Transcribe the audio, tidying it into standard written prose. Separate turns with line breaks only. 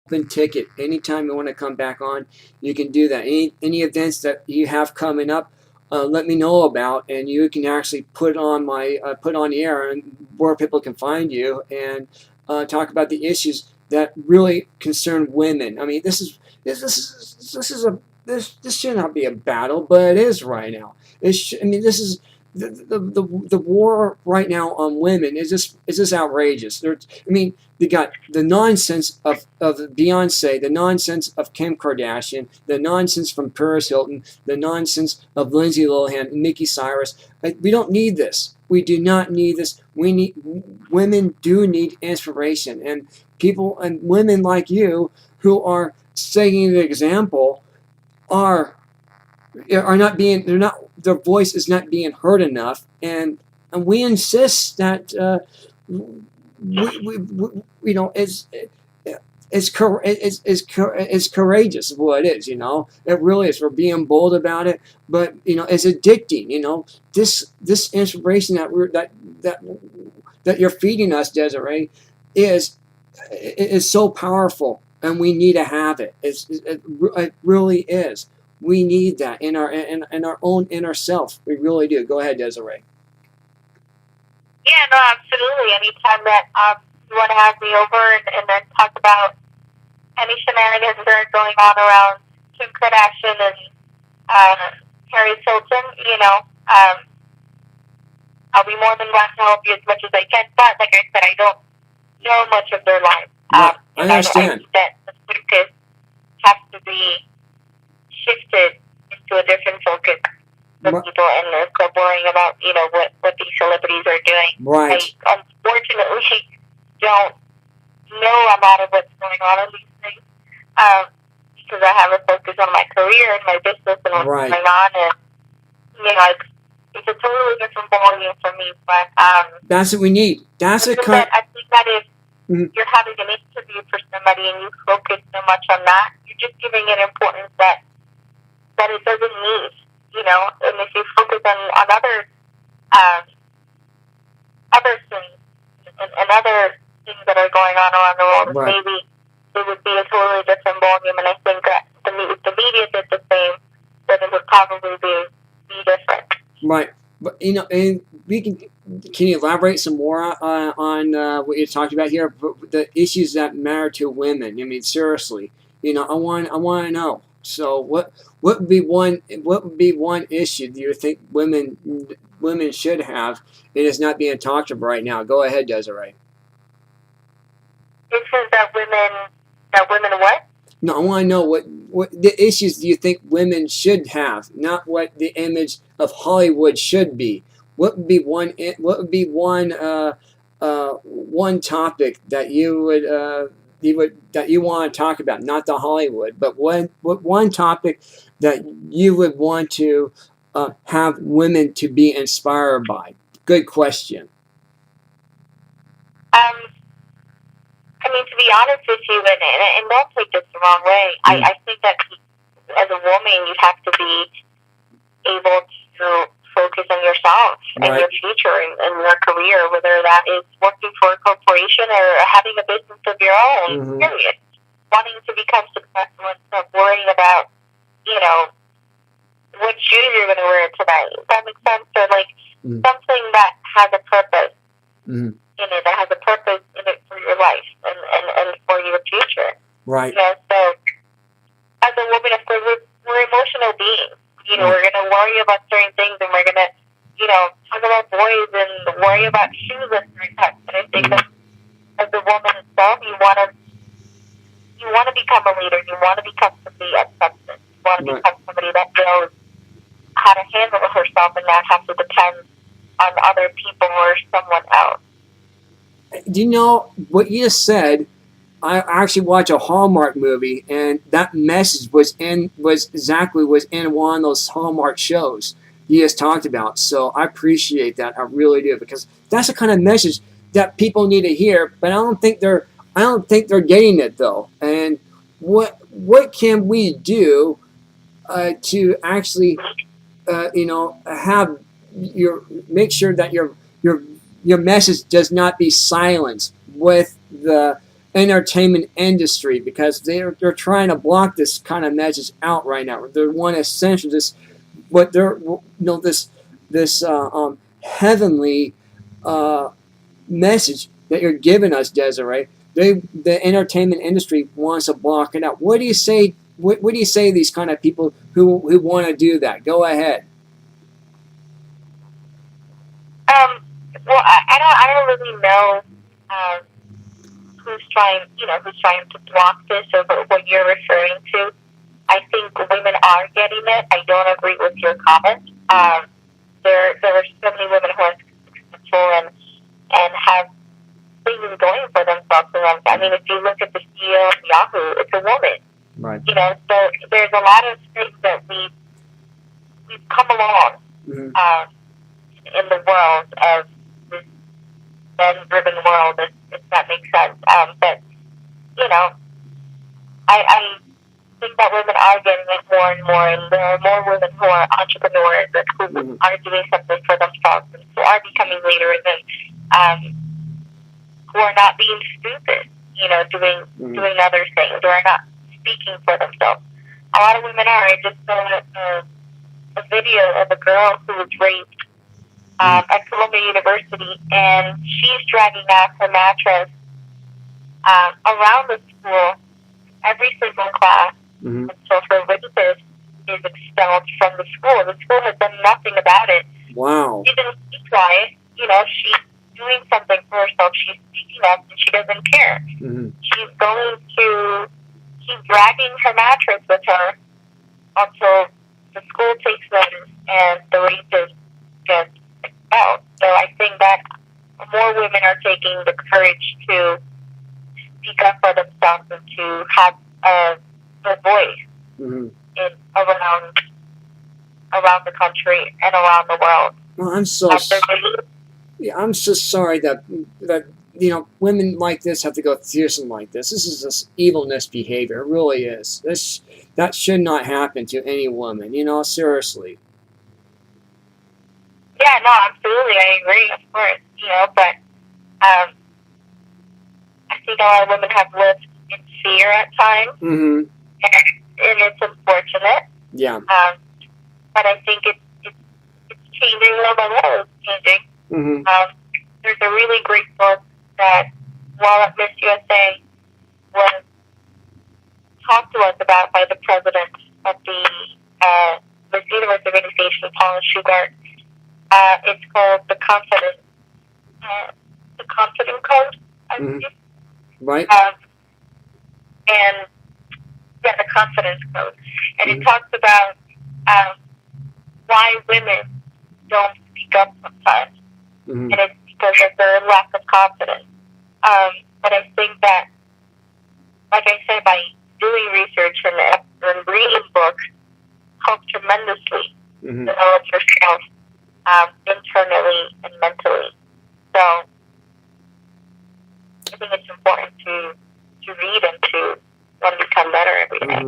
open ticket. Anytime you want to come back on, you can do that. Any events that you have coming up, let me know about, and you can actually put on put on the air and where people can find you and talk about the issues that really concern women. I mean, this should not be a battle, but it is right now. I mean, this is the war right now on women is just outrageous. I mean, they got the nonsense of Beyonce, the nonsense of Kim Kardashian, the nonsense from Paris Hilton, the nonsense of Lindsay Lohan and Mickey Cyrus. We don't need this. We do not need this. Women do need inspiration, and people and women like you who are setting the example are not being their voice is not being heard enough, and we insist that you know it's courageous is what it is. You know, it really is. We're being bold about it, but you know, it's addicting. You know, this inspiration that you're feeding us, Desiree, is so powerful, and we need to have it. It really is. We need that in our own inner self. We really do. Go ahead, Desiree.
Yeah, no, absolutely. Anytime that you want to have me over and then talk about any shenanigans that are going on around Kim Kardashian and Paris Hilton, you know, I'll be more than glad to help you as much as I can. But like I said, I don't know much of their lives.
I understand.
I think that the focus has to be shifted into a different focus for people, and instead of worrying about, you know, what these celebrities are doing.
Right.
I unfortunately don't know a lot of what's going on in these things because I have a focus on my career and my business and what's going on, and you know, it's a totally different ballgame for me. But
that's what we need. That's a
I think that if you're having an interview for somebody and you focus so much on that, you're just giving it importance that it doesn't need, you know. And if you focus on other things and other things that are going on around the world, maybe it would be a totally different ballgame. And I think that if the media did the same, then it would probably be different.
Right. But you know, and can you elaborate some more on what you're talking about here? The issues that matter to women. I mean, seriously, you know, I want to know. So what would be one issue do you think women should have and is not being talked about right now? Go ahead, Desiree.
Issues that women what?
No, I want to know what the issues do you think women should have, not what the image of Hollywood should be. What would be one one topic that you want to talk about, not the Hollywood, but what one topic that you would want to have women to be inspired by? Good question.
I mean, to be honest with you, and don't take this the wrong way, I think that as a woman, you have to be able to focus on yourself and your future and your career, whether that is working for a corporation or having a business of your own, period. Wanting to become successful instead of worrying about, you know, what shoes you're going to wear tonight. Does that make sense? Or like something that has a purpose in it, that has a purpose in it for your life and for your future.
Right.
You know, so as a woman, of course, we're emotional beings. You know, we're going to worry about certain things, and we're going to, you know, talk about boys and worry about shoes and certain types. And I think that as a woman itself, you want to become a leader. You want to become somebody of substance. You want to become somebody that knows how to handle herself and not have to depend on other people or someone else.
Do you know what you just said? I actually watched a Hallmark movie, and that message was in one of those Hallmark shows you just talked about. So I appreciate that. I really do, because that's the kind of message that people need to hear. But I don't think they're getting it though. And what can we do to actually have make sure that your message does not be silenced with the entertainment industry, because they're trying to block this kind of message out right now. They want essential this what they're this heavenly message that you're giving us, Desiree. The entertainment industry wants to block it out. What do you say? What do you say to these kind of people who want to do that? Go ahead.
Well, I don't really know who's trying to block this or what you're referring to. I think women are getting it. I don't agree with your comment. There are so many women who are successful and have things going for themselves. I mean, if you look at the CEO of Yahoo, it's a woman.
Right.
So there's a lot of things that we've come along in the world of this men-driven world, if that makes sense. But I think that women are getting it more and more, and there are more women who are entrepreneurs and who are doing something for themselves and who are becoming leaders and who are not being stupid, doing other things or are not speaking for themselves. A lot of women are. I just saw a video of a girl who was raped at Columbia University, and she's dragging out her mattress around the school every single class until her rapist is expelled from the school. The school has done nothing about it.
Wow.
She didn't keep quiet. She's doing something for herself. She's speaking up, and she doesn't care. She's going to keep dragging her mattress with her until the school takes notice and the rapist gets expelled. So I think that more women are taking the courage to speak up for themselves and to have a voice around the country and around the world.
Well, I'm so sorry that women like this have to go through something like this. This is just evilness behavior. It really is. That should not happen to any woman. Seriously.
Yeah, no, absolutely, I agree, of course. But I think a lot of women have lived in fear at times, and it's unfortunate.
Yeah.
But I think it's changing little by little. It's changing. There's a really great book that Wallet Miss USA was talked to us about by the president of the Miss Universe organization, Paula Shugart. It's called The Confidence Code, I believe.
Right.
And the Confidence Code. And it talks about why women don't speak up sometimes. And it's because of their lack of confidence. But I think that, like I said, by doing research and reading books helps tremendously develop yourself internally and mentally. So I think it's important to read and to want to become better every day.